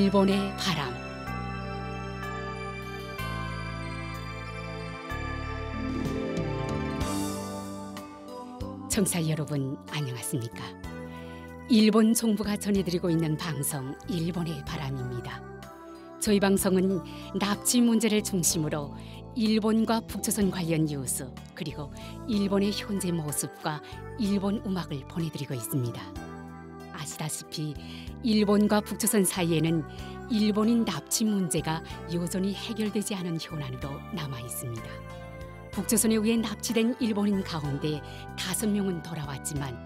일본의 바람. 청취자 여러분 안녕하십니까? 일본 정부가 전해드리고 있는 방송 일본의 바람입니다. 저희 방송은 납치 문제를 중심으로 일본과 북조선 관련 뉴스 그리고 일본의 현재 모습과 일본 음악을 보내드리고 있습니다. 아시다시피 일본과 북조선 사이에는 일본인 납치 문제가 여전히 해결되지 않은 현안으로 남아 있습니다. 북조선에 의해 납치된 일본인 가운데 5명은 돌아왔지만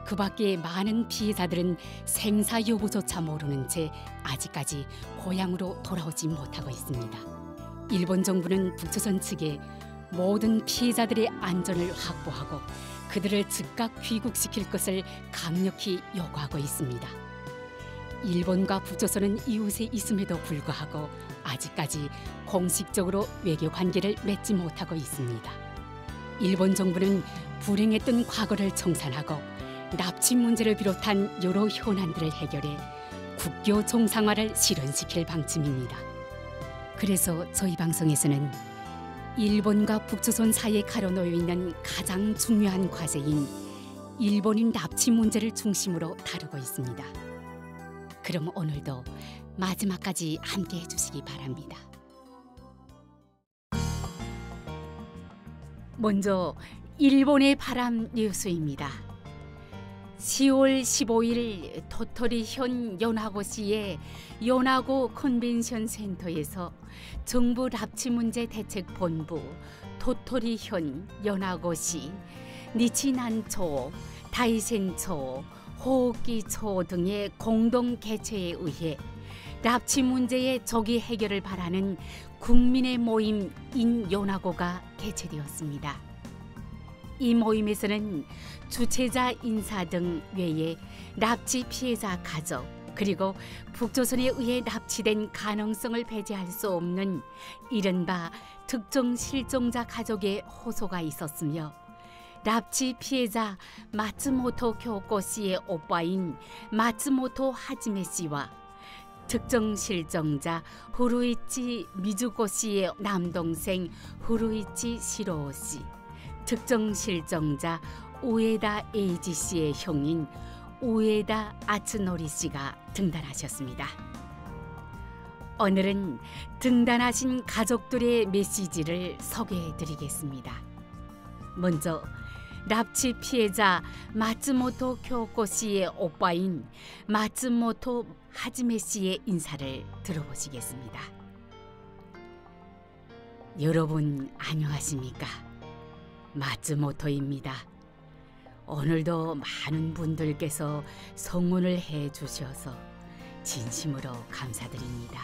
그 밖에 많은 피해자들은 생사 여부조차 모르는 채 아직까지 고향으로 돌아오지 못하고 있습니다. 일본 정부는 북조선 측에 모든 피해자들의 안전을 확보하고 그들을 즉각 귀국시킬 것을 강력히 요구하고 있습니다. 일본과 북조선은 이웃에 있음에도 불구하고 아직까지 공식적으로 외교 관계를 맺지 못하고 있습니다. 일본 정부는 불행했던 과거를 청산하고 납치 문제를 비롯한 여러 현안들을 해결해 국교 정상화를 실현시킬 방침입니다. 그래서 저희 방송에서는 일본과 북조선 사이에 가려놓여 있는 가장 중요한 과제인 일본인 납치 문제를 중심으로 다루고 있습니다. 그럼 오늘도 마지막까지 함께 해주시기 바랍니다. 먼저 일본의 바람 뉴스입니다. 10월 15일 도토리현 요나고시의 요나고 컨벤션 센터에서 정부 납치 문제 대책 본부 도토리현 요나고시 니치난초, 다이센초, 호흡기초 등의 공동 개최에 의해 납치 문제의 조기 해결을 바라는 국민의 모임 인요나고가 개최되었습니다. 이 모임에서는 주최자 인사 등 외에 납치 피해자 가족 그리고 북조선에 의해 납치된 가능성을 배제할 수 없는 이른바 특정 실종자 가족의 호소가 있었으며 납치 피해자 마츠모토 교코 씨의 오빠인 마츠모토 하지메 씨와 특정 실종자 후루이치 미주코 씨의 남동생 후루이치 시로오 씨, 특정 실종자 우에다 에이지 씨의 형인 우에다 아츠노리 씨가 등단하셨습니다. 오늘은 등단하신 가족들의 메시지를 소개해드리겠습니다. 먼저 납치 피해자 마츠모토 교코 씨의 오빠인 마츠모토 하지메 씨의 인사를 들어보시겠습니다. 여러분 안녕하십니까? 마츠모토입니다. 오늘도 많은 분들께서 성원을 해주셔서 진심으로 감사드립니다.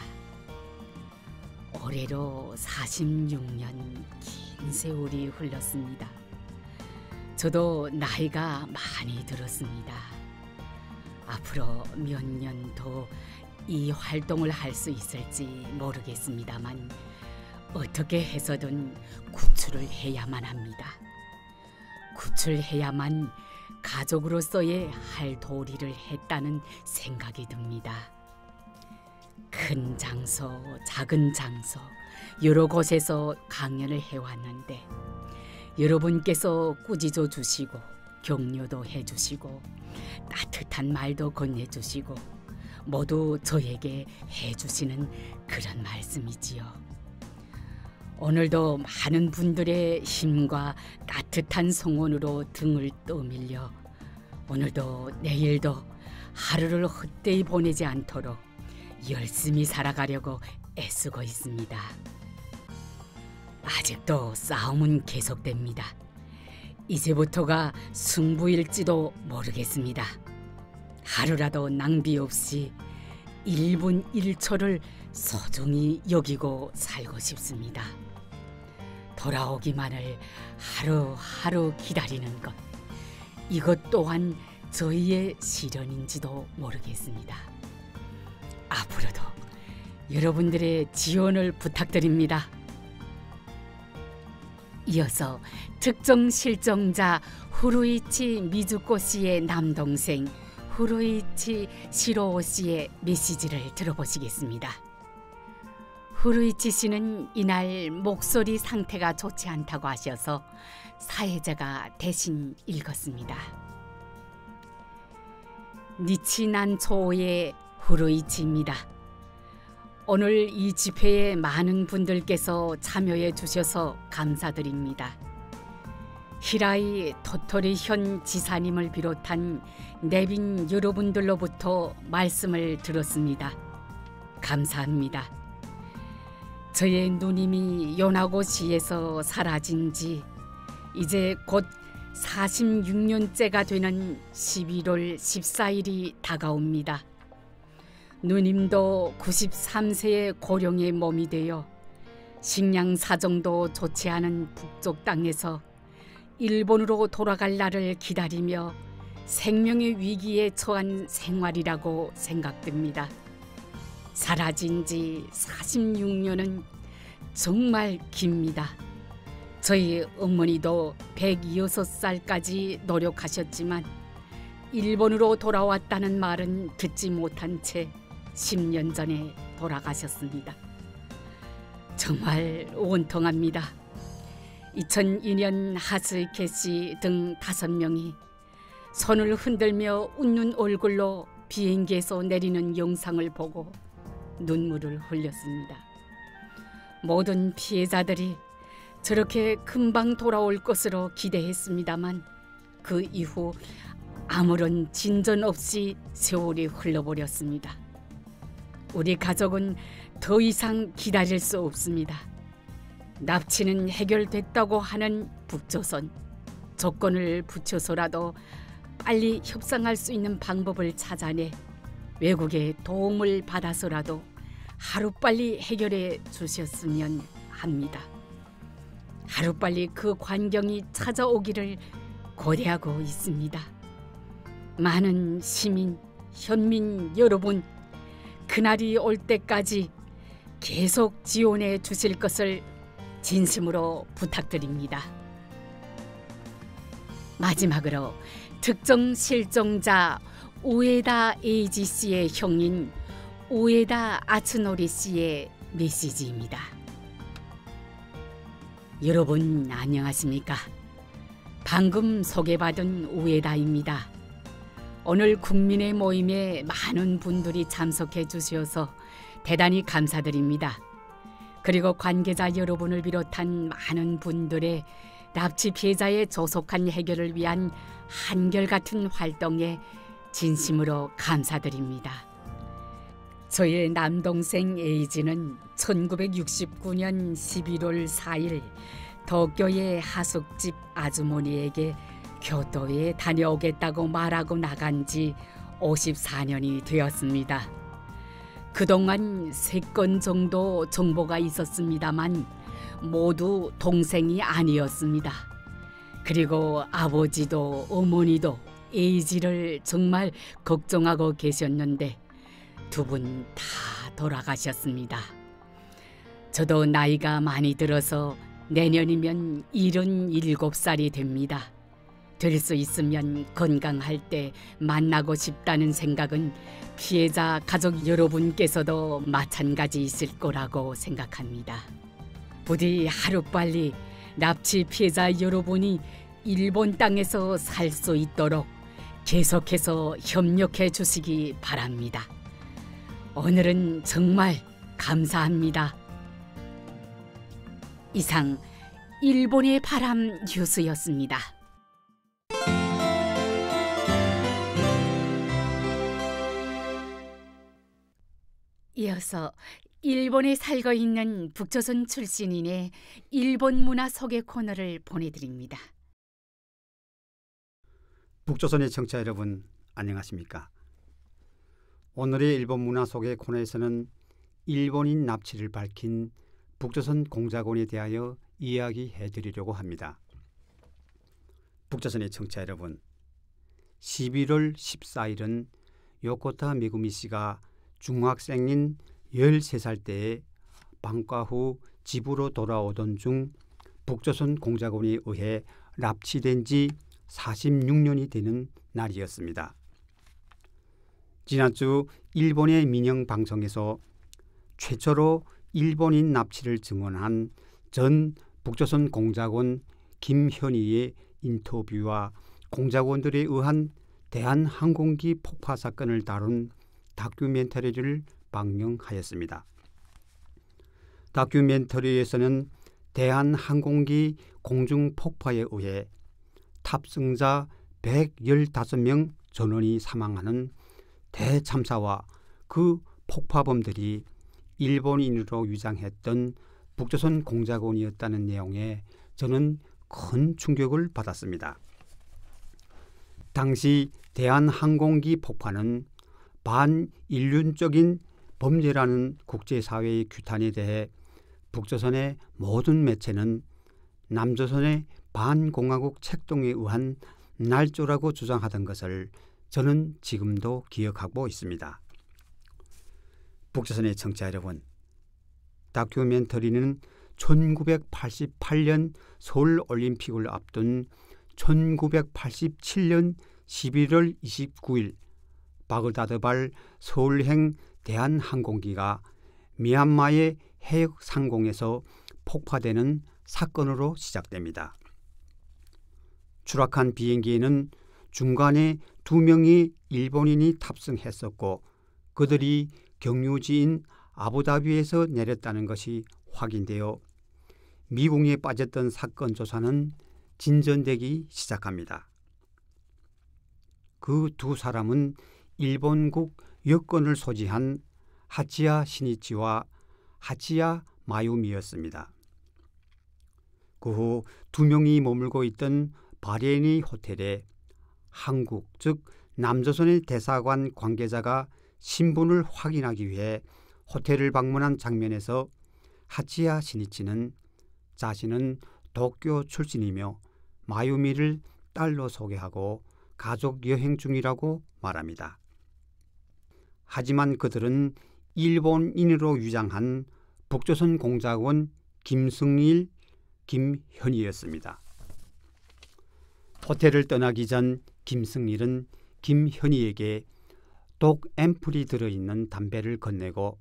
올해로 46년 긴 세월이 흘렀습니다. 저도 나이가 많이 들었습니다. 앞으로 몇 년 더 이 활동을 할 수 있을지 모르겠습니다만 어떻게 해서든 구출을 해야만 합니다. 구출해야만 가족으로서의 할 도리를 했다는 생각이 듭니다. 큰 장소, 작은 장소 여러 곳에서 강연을 해왔는데 여러분께서 꾸짖어 주시고 격려도 해주시고 따뜻한 말도 건네주시고 모두 저에게 해주시는 그런 말씀이지요. 오늘도 많은 분들의 힘과 따뜻한 성원으로 등을 떠밀려 오늘도 내일도 하루를 헛되이 보내지 않도록 열심히 살아가려고 애쓰고 있습니다. 아직도 싸움은 계속됩니다. 이제부터가 승부일지도 모르겠습니다. 하루라도 낭비 없이 1분 1초를 소중히 여기고 살고 싶습니다. 돌아오기만을 하루하루 기다리는 것, 이것 또한 저희의 시련인지도 모르겠습니다. 앞으로도 여러분들의 지원을 부탁드립니다. 이어서 특정 실종자 후루이치 미주코 씨의 남동생 후루이치 시로오 씨의 메시지를 들어보시겠습니다. 후루이치 씨는 이날 목소리 상태가 좋지 않다고 하셔서 사회자가 대신 읽었습니다. 니치난초의 후루이치입니다. 오늘 이 집회에 많은 분들께서 참여해 주셔서 감사드립니다. 히라이 토토리 현 지사님을 비롯한 내빈 여러분들로부터 말씀을 들었습니다. 감사합니다. 저의 누님이 요나고시에서 사라진 지 이제 곧 46년째가 되는 11월 14일이 다가옵니다. 누님도 93세의 고령의 몸이 되어 식량 사정도 좋지 않은 북쪽 땅에서 일본으로 돌아갈 날을 기다리며 생명의 위기에 처한 생활이라고 생각됩니다. 사라진 지 46년은 정말 깁니다. 저희 어머니도 106살까지 노력하셨지만 일본으로 돌아왔다는 말은 듣지 못한 채 10년 전에 돌아가셨습니다. 정말 원통합니다. 2002년 하스이케 씨 등 5명이 손을 흔들며 웃는 얼굴로 비행기에서 내리는 영상을 보고 눈물을 흘렸습니다. 모든 피해자들이 저렇게 금방 돌아올 것으로 기대했습니다만 그 이후 아무런 진전 없이 세월이 흘러버렸습니다. 우리 가족은 더 이상 기다릴 수 없습니다. 납치는 해결됐다고 하는 북조선, 조건을 붙여서라도 빨리 협상할 수 있는 방법을 찾아내 외국의 도움을 받아서라도 하루빨리 해결해 주셨으면 합니다. 하루빨리 그 광경이 찾아오기를 고대하고 있습니다. 많은 시민, 현민 여러분, 그날이 올 때까지 계속 지원해 주실 것을 진심으로 부탁드립니다. 마지막으로 특정 실종자 우에다 에이지 씨의 형인 우에다 아츠노리 씨의 메시지입니다. 여러분 안녕하십니까? 방금 소개받은 우에다입니다. 오늘 국민의 모임에 많은 분들이 참석해 주셔서 대단히 감사드립니다. 그리고 관계자 여러분을 비롯한 많은 분들의 납치 피해자의 조속한 해결을 위한 한결같은 활동에 진심으로 감사드립니다. 저의 남동생 에이지는 1969년 11월 4일 도쿄의 하숙집 아주머니에게 교토에 다녀오겠다고 말하고 나간 지 54년이 되었습니다. 그동안 3건 정도 정보가 있었습니다만 모두 동생이 아니었습니다. 그리고 아버지도 어머니도 에이지를 정말 걱정하고 계셨는데 두 분 다 돌아가셨습니다. 저도 나이가 많이 들어서 내년이면 77살이 됩니다. 될 수 있으면 건강할 때 만나고 싶다는 생각은 피해자 가족 여러분께서도 마찬가지이실 거라고 생각합니다. 부디 하루빨리 납치 피해자 여러분이 일본 땅에서 살 수 있도록 계속해서 협력해 주시기 바랍니다. 오늘은 정말 감사합니다. 이상 일본의 바람 뉴스였습니다. 이어서 일본에 살고 있는 북조선 출신인의 일본 문화 소개 코너를 보내드립니다. 북조선의 청취자 여러분 안녕하십니까? 오늘의 일본 문화 소개 코너에서는 일본인 납치를 밝힌 북조선 공작원에 대하여 이야기해드리려고 합니다. 북조선의 청취자 여러분, 11월 14일은 요코타 메구미 씨가 중학생인 13살 때에 방과 후 집으로 돌아오던 중 북조선 공작원에 의해 납치된 지 46년이 되는 날이었습니다. 지난주 일본의 민영 방송에서 최초로 일본인 납치를 증언한 전 북조선 공작원 김현희의 인터뷰와 공작원들에 의한 대한항공기 폭파 사건을 다룬 다큐멘터리를 방영하였습니다. 다큐멘터리에서는 대한항공기 공중폭파에 의해 탑승자 115명 전원이 사망하는 대참사와 그 폭파범들이 일본인으로 위장했던 북조선 공작원이었다는 내용에 저는 큰 충격을 받았습니다. 당시 대한항공기 폭파는 반인륜적인 범죄라는 국제사회의 규탄에 대해 북조선의 모든 매체는 남조선의 반공화국 책동에 의한 날조라고 주장하던 것을 저는 지금도 기억하고 있습니다. 북조선의 청취자 여러분, 다큐멘터리는 1988년 서울올림픽을 앞둔 1987년 11월 29일 바그다드발 서울행 대한항공기가 미얀마의 해역 상공에서 폭파되는 사건으로 시작됩니다. 추락한 비행기에는 중간에 2명의 일본인이 탑승했었고 그들이 경유지인 아부다비에서 내렸다는 것이 확인되어 미궁에 빠졌던 사건 조사는 진전되기 시작합니다. 그 두 사람은 일본국 여권을 소지한 하치야 시니치와 하치야 마유미였습니다. 그 후 2명이 머물고 있던 바레인의 호텔에 한국, 즉 남조선의 대사관 관계자가 신분을 확인하기 위해 호텔을 방문한 장면에서 하치야 시니치는 자신은 도쿄 출신이며 마유미를 딸로 소개하고 가족 여행 중이라고 말합니다. 하지만 그들은 일본인으로 위장한 북조선 공작원 김승일, 김현희였습니다. 호텔을 떠나기 전 김승일은 김현희에게 독 앰플이 들어있는 담배를 건네고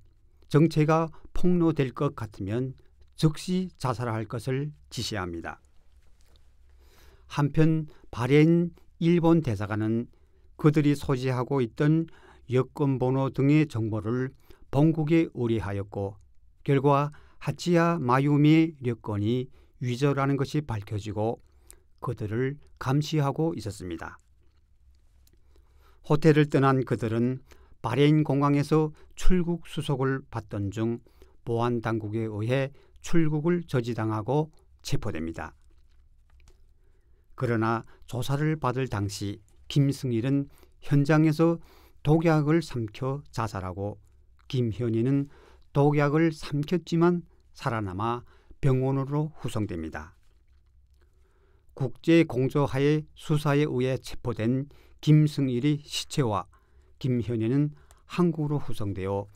정체가 폭로될 것 같으면 즉시 자살할 것을 지시합니다. 한편 바레인 일본 대사관은 그들이 소지하고 있던 여권 번호 등의 정보를 본국에 의뢰하였고 결과 하치야 마유미의 여권이 위조라는 것이 밝혀지고 그들을 감시하고 있었습니다. 호텔을 떠난 그들은 바레인 공항에서 출국 수속을 받던 중 보안 당국에 의해 출국을 저지당하고 체포됩니다. 그러나 조사를 받을 당시 김승일은 현장에서 독약을 삼켜 자살하고 김현희는 독약을 삼켰지만 살아남아 병원으로 후송됩니다. 국제공조하에 수사에 의해 체포된 김승일의 시체와 김현희는 한국으로 후송되어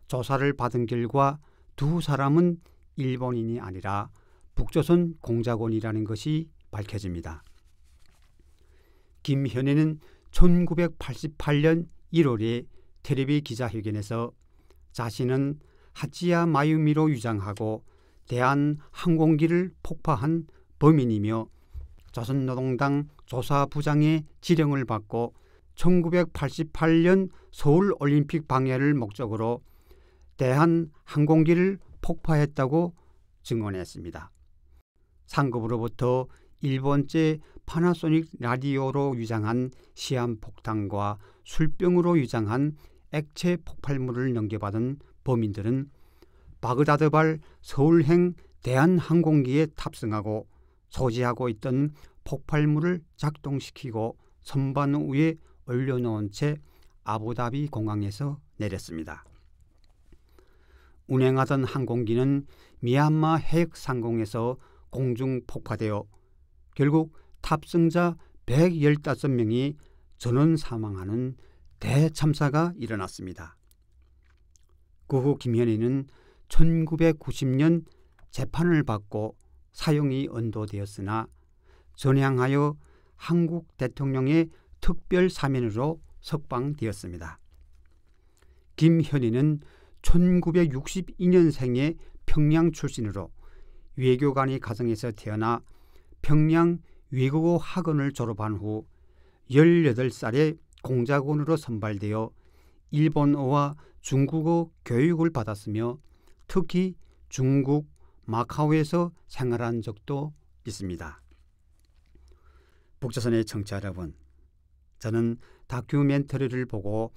조사를 받은 결과 두 사람은 일본인이 아니라 북조선 공작원이라는 것이 밝혀집니다. 김현희는 1988년 1월에 텔레비 기자회견에서 자신은 하치야 마유미로 위장하고 대한항공기를 폭파한 범인이며 조선노동당 조사부장의 지령을 받고 1988년 서울올림픽 방해를 목적으로 대한항공기를 폭파했다고 증언했습니다. 상급으로부터 일본제 파나소닉 라디오로 위장한 시한폭탄과 술병으로 위장한 액체 폭발물을 넘겨받은 범인들은 바그다드발 서울행 대한항공기에 탑승하고 소지하고 있던 폭발물을 작동시키고 선반 위에 올려놓은 채 아부다비 공항에서 내렸습니다. 운행하던 항공기는 미얀마 해역 상공에서 공중 폭파되어 결국 탑승자 115명이 전원 사망하는 대참사가 일어났습니다. 그 후 김현희는 1990년 재판을 받고 사형이 언도되었으나 전향하여 한국 대통령의 특별 사면으로 석방되었습니다. 김현희는 1962년생의 평양 출신으로 외교관의 가정에서 태어나 평양 외국어 학원을 졸업한 후 18살에 공작원으로 선발되어 일본어와 중국어 교육을 받았으며 특히 중국 마카오에서 생활한 적도 있습니다. 북조선의 청취자 여러분, 저는 다큐멘터리를 보고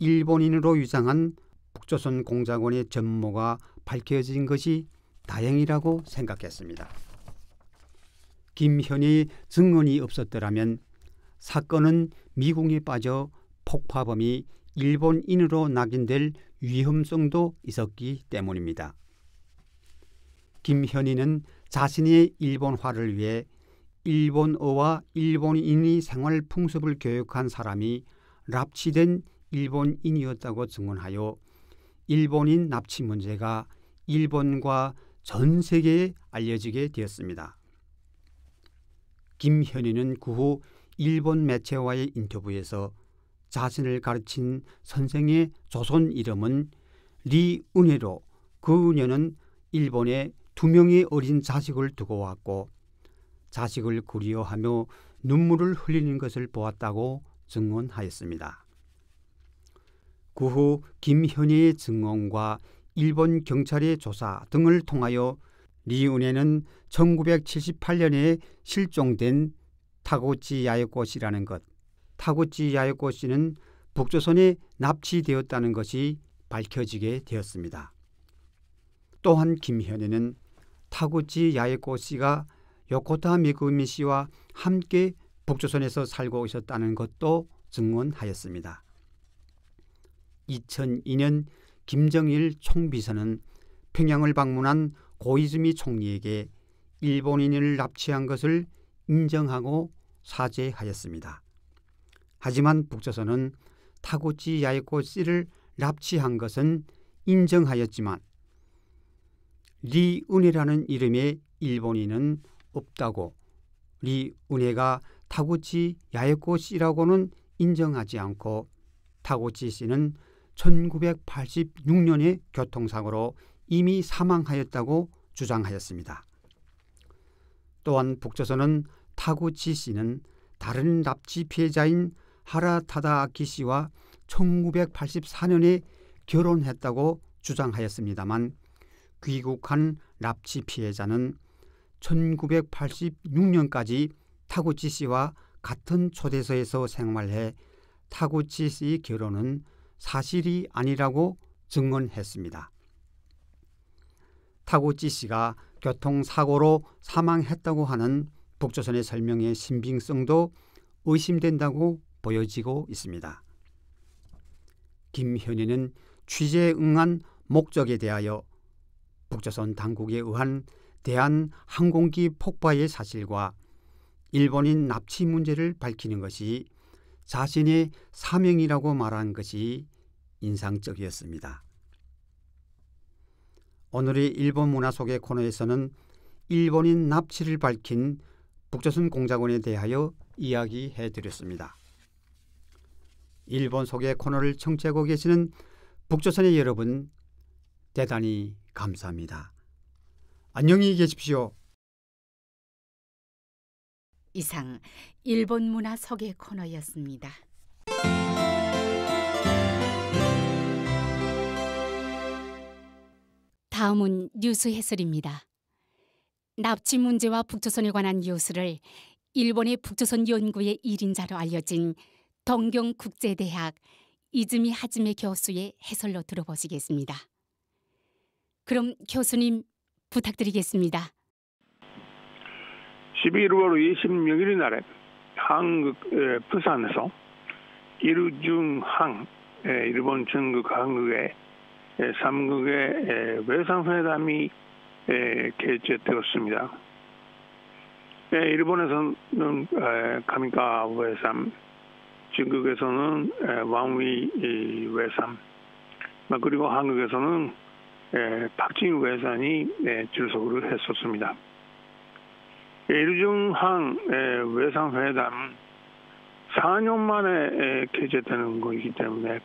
일본인으로 위장한 북조선 공작원의 전모가 밝혀진 것이 다행이라고 생각했습니다. 김현희 증언이 없었더라면 사건은 미궁에 빠져 폭파범이 일본인으로 낙인될 위험성도 있었기 때문입니다. 김현희는 자신의 일본화를 위해 일본어와 일본인의 생활 풍습을 교육한 사람이 납치된 일본인이었다고 증언하여 일본인 납치 문제가 일본과 전 세계에 알려지게 되었습니다. 김현희는 그 후 일본 매체와의 인터뷰에서 자신을 가르친 선생의 조선 이름은 리은혜로 그녀는 일본에 2명의 어린 자식을 두고 왔고 자식을 그리워하며 눈물을 흘리는 것을 보았다고 증언하였습니다. 그 후 김현희의 증언과 일본 경찰의 조사 등을 통하여 리은혜는 1978년에 실종된 타구치 야에코 씨라는 것, 타구치 야에코 씨는 북조선에 납치되었다는 것이 밝혀지게 되었습니다. 또한 김현희는 타구치 야에코 씨가 요코타 미구미 씨와 함께 북조선에서 살고 있었다는 것도 증언하였습니다. 2002년 김정일 총비서는 평양을 방문한 고이즈미 총리에게 일본인을 납치한 것을 인정하고 사죄하였습니다. 하지만 북조선은 타구치 야에코 씨를 납치한 것은 인정하였지만 리은혜라는 이름의 일본인은 없다고, 리은혜가 타구치 야에코 씨라고는 인정하지 않고 타구치 씨는 1986년에 교통사고로 이미 사망하였다고 주장하였습니다. 또한 북조선은 타구치 씨는 다른 납치 피해자인 하라타다 아키 씨와 1984년에 결혼했다고 주장하였습니다만 귀국한 납치 피해자는 1986년까지 타구치 씨와 같은 초대소에서 생활해 타구치 씨의 결혼은 사실이 아니라고 증언했습니다. 타구치 씨가 교통사고로 사망했다고 하는 북조선의 설명의 신빙성도 의심된다고 보여지고 있습니다. 김현희는 취재에 응한 목적에 대하여 북조선 당국에 의한 대한항공기 폭파의 사실과 일본인 납치 문제를 밝히는 것이 자신의 사명이라고 말한 것이 인상적이었습니다. 오늘의 일본 문화 속의 코너에서는 일본인 납치를 밝힌 북조선 공작원에 대하여 이야기해드렸습니다. 일본 속의 코너를 청취하고 계시는 북조선의 여러분, 대단히 감사합니다. 안녕히 계십시오. 이상 일본 문화 속의 코너였습니다. 다음은 뉴스 해설입니다. 납치 문제와 북조선에 관한 뉴스를 일본의 북조선 연구의 1인자로 알려진 동경국제대학 이즈미 하지메 교수의 해설로 들어보시겠습니다. 그럼 교수님 부탁드리겠습니다. 11월 26일 날에 한국 부산에서 일중항 일본 중국 한국의 3국의 외상회담이 개최되었습니다. 일본에서는 가미카 외상, 중국에서는 왕위 외상, 그리고 한국에서는 박진 외상이 출석을 했었습니다. 일중항 외상회담은 4년 만에 개최되는 것이기 때문에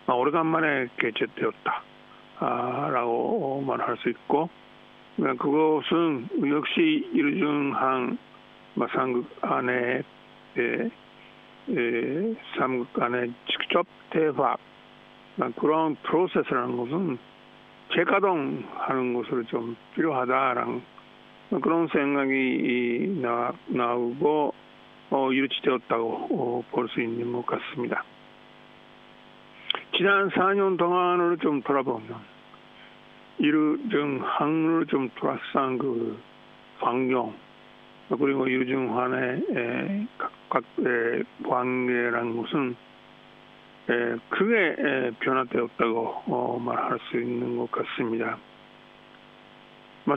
오래간만에 개최되었다라고 말할 수 있고, 그것은 역시 일중항 삼국 안에 삼국 안에 직접 대화 그런 프로세스라는 것은 재가동하는 것으로 좀 필요하다라는 그런 생각이 나오고 이루어지었다고 볼 수 있는 것 같습니다. 지난 4년 동안을 좀 돌아보면 일중항을 좀 둘러싼 그 환경 그리고 일중환의 각각 관계라는 것은 크게 변화되었다고 말할 수 있는 것 같습니다.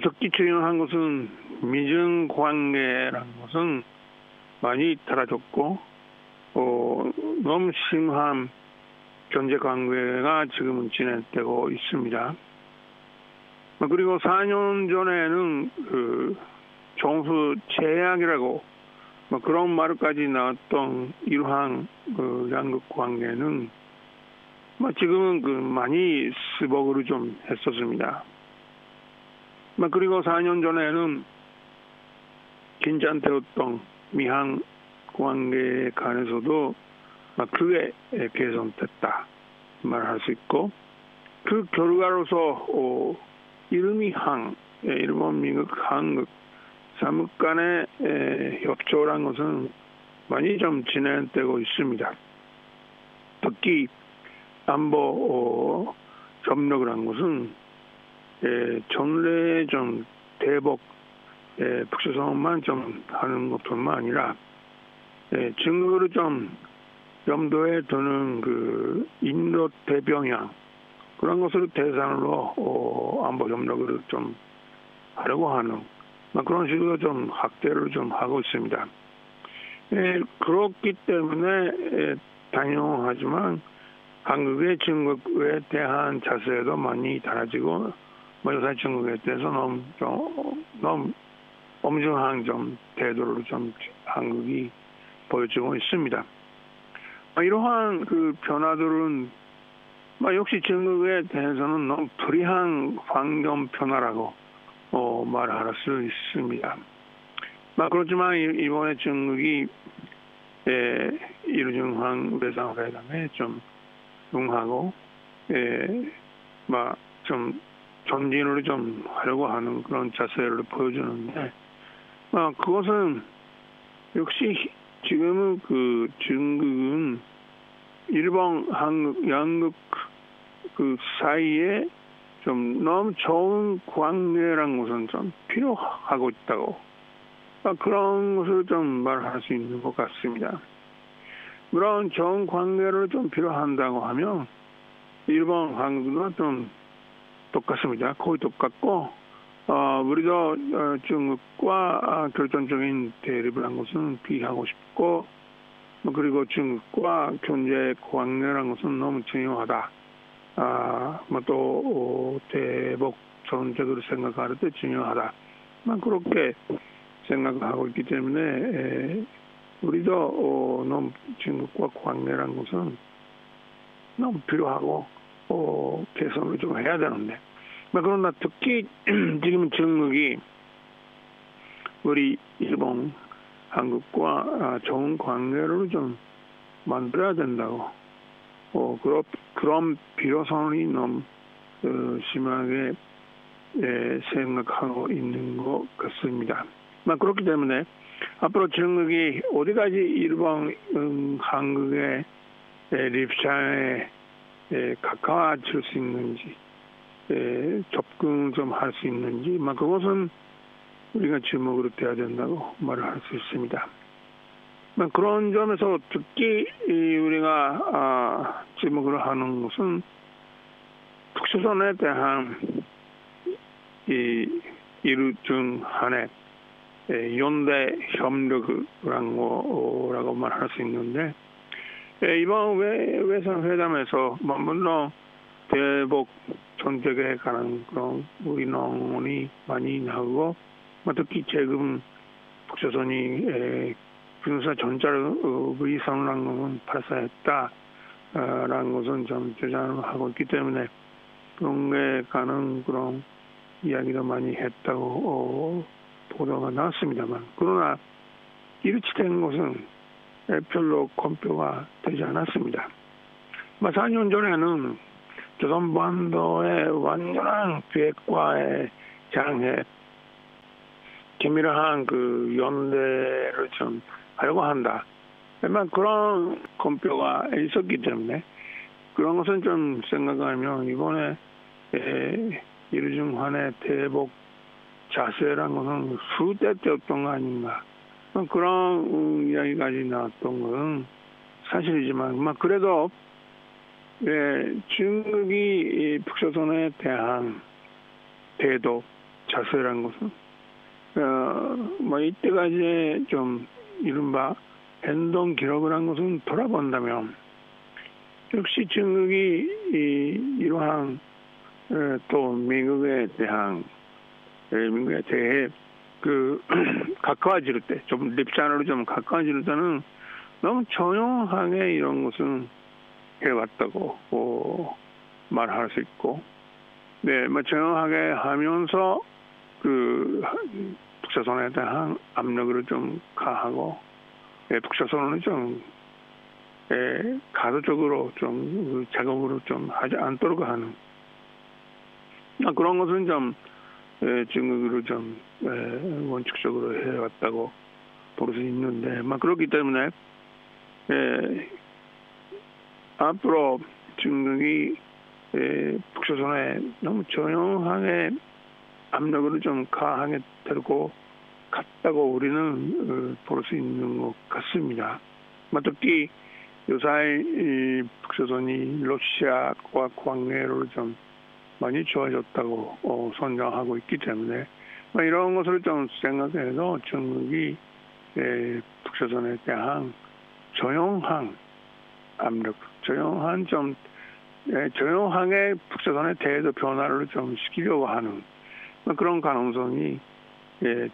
특히 중요한 것은 미중 관계라는 것은 많이 달라졌고 너무 심한 경제 관계가 지금은 진행되고 있습니다. 그리고 4년 전에는 그 정수 제약이라고 그런 말까지 나왔던 이러한 그 양국 관계는 지금은 그 많이 수복으로 좀 했었습니다. 그리고 4년 전에는 긴장되었던 미한 관계에 관해서도 크게 개선됐다 말할 수 있고, 그 결과로서 이름이 일본, 미국, 한국 삼국 간의 협조란 것은 많이 좀 진행되고 있습니다. 특히 안보 협력을 한 것은 전례 좀 대북 북소성만 좀 하는 것뿐만 아니라 중국으로 좀 염두에 두는 그 인도 태평양 그런 것을 대상으로 안보 협력을 좀 하려고 하는 그런 식으로 좀 확대를 좀 하고 있습니다. 그렇기 때문에 당연하지만 한국의 중국에 대한 자세도 많이 달라지고 요새 중국에 대해서 너무 엄중한 좀 태도를 좀 한국이 보여주고 있습니다. 이러한 그 변화들은 역시 중국에 대해서는 너무 불이한 환경 변화라고 말할 수 있습니다. 그렇지만 이번에 중국이 일중항 외상회담에 좀 응하고 좀 전진을 좀 하려고 하는 그런 자세를 보여주는데 그것은 역시 지금은 그 중국은 일본, 한국, 양국 그 사이에 좀 너무 좋은 관계라는 것은 좀 필요하고 있다고 그런 것을 좀 말할 수 있는 것 같습니다. 그런 좋은 관계를 좀 필요한다고 하면 일본, 한국도 좀 똑같습니다. 거의 똑같고 우리도 중국과 결정적인 대립을 한 것은 피하고 싶고 그리고 중국과 경제 관계라는 것은 너무 중요하다. 또 대북 전적으로 생각할 때 중요하다. 그렇게 생각하고 있기 때문에 우리도 너무 중국과 관계라는 것은 너무 필요하고 개선을 좀 해야 되는데 그러나 특히 지금 중국이 우리 일본, 한국과 좋은 관계를 좀 만들어야 된다고 그런 필요성이 너무 심하게 생각하고 있는 것 같습니다. 그렇기 때문에 앞으로 중국이 어디까지 일본, 한국의 립샤에 가까워질 수 있는지 접근 좀 할 수 있는지 그것은 우리가 주목으로 돼야 된다고 말을 할 수 있습니다. 그런 점에서 특히 우리가 주목을 하는 것은 북조선에 대한 일중한의 연대 협력이라고 말할 수 있는데 이번 외상회담에서 물론 대북 정책에 관한 그런 우리 논의이 많이 나오고 특히 최근 북조선이 군사 전자의 위성을 발사했다 라는 것은 좀 주장하고 있기 때문에 그런 게 가는 그런 이야기도 많이 했다고 보도가 나왔습니다만, 그러나 일치된 것은 별로 검표가 되지 않았습니다. 4년 전에는 조선반도의 완전한 비핵화에 향해 긴밀한 그 연대를 좀 하려고 한다. 그런 검표가 있었기 때문에 그런 것은 좀 생각하면 이번에 이르중환의 대복 자세라는 것은 수때때였던 거 아닌가. 그런 이야기까지 나왔던 것은 사실이지만, 그래도 중국이 북조선에 대한 대도 자세라는 것은 이때까지 좀 이른바 행동 기록을 한 것은 돌아본다면 역시 중국이 이러한 또 미국에 대해 그 가까워질 때, 좀 립산으로 좀 가까워질 때는 너무 조용하게 이런 것은 해왔다고 말할 수 있고, 조용하게 하면서 그 북조선에 대한 압력을 좀 가하고, 북조선은 좀 가도적으로 좀 작업으로 좀 하지 않도록 하는 그런 것은 좀 중국으로 좀 원칙적으로 해왔다고 볼 수 있는데, 그렇기 때문에 앞으로 중국이 북조선에 너무 조용하게 압력을 좀 가하게 되고 같다고 우리는 볼 수 있는 것 같습니다. 특히 요사이 북조선이 러시아와 관계를 좀 많이 좋아졌다고 선정하고 있기 때문에 이런 것을 좀 생각해서 중국이 북조선에 대한 조용한 압력, 조용하게 북조선의 대도 변화를 좀 시키려고 하는 그런 가능성이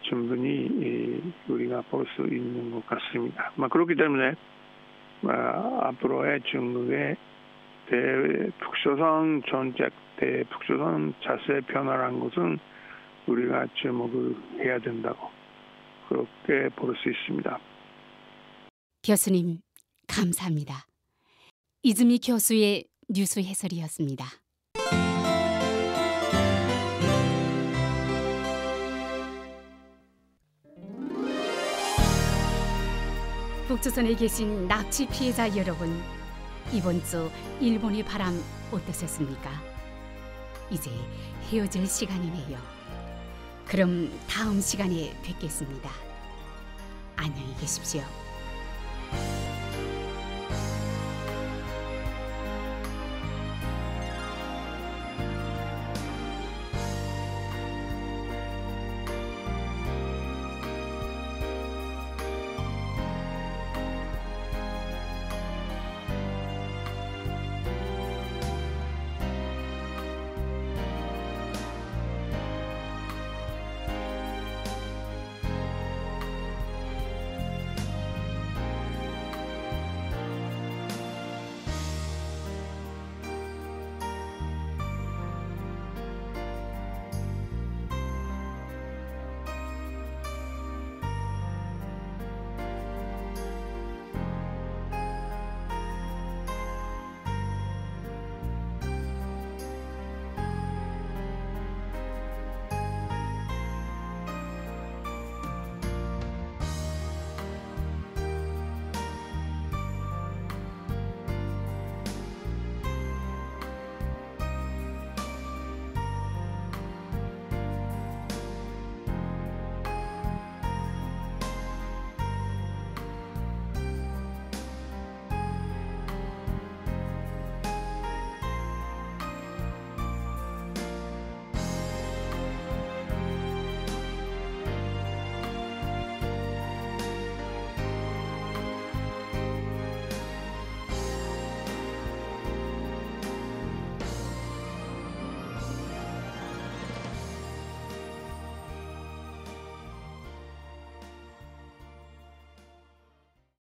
충분히 우리가 볼 수 있는 것 같습니다. 그렇기 때문에 앞으로의 중국의 대북조선 정책, 대북조선 자세 변화라는 것은 우리가 주목을 해야 된다고 그렇게 볼 수 있습니다. 교수님, 감사합니다. 이즈미 교수의 뉴스 해설이었습니다. 북조선에 계신 납치 피해자 여러분, 이번 주 일본의 바람 어떠셨습니까? 이제 헤어질 시간이네요. 그럼 다음 시간에 뵙겠습니다. 안녕히 계십시오.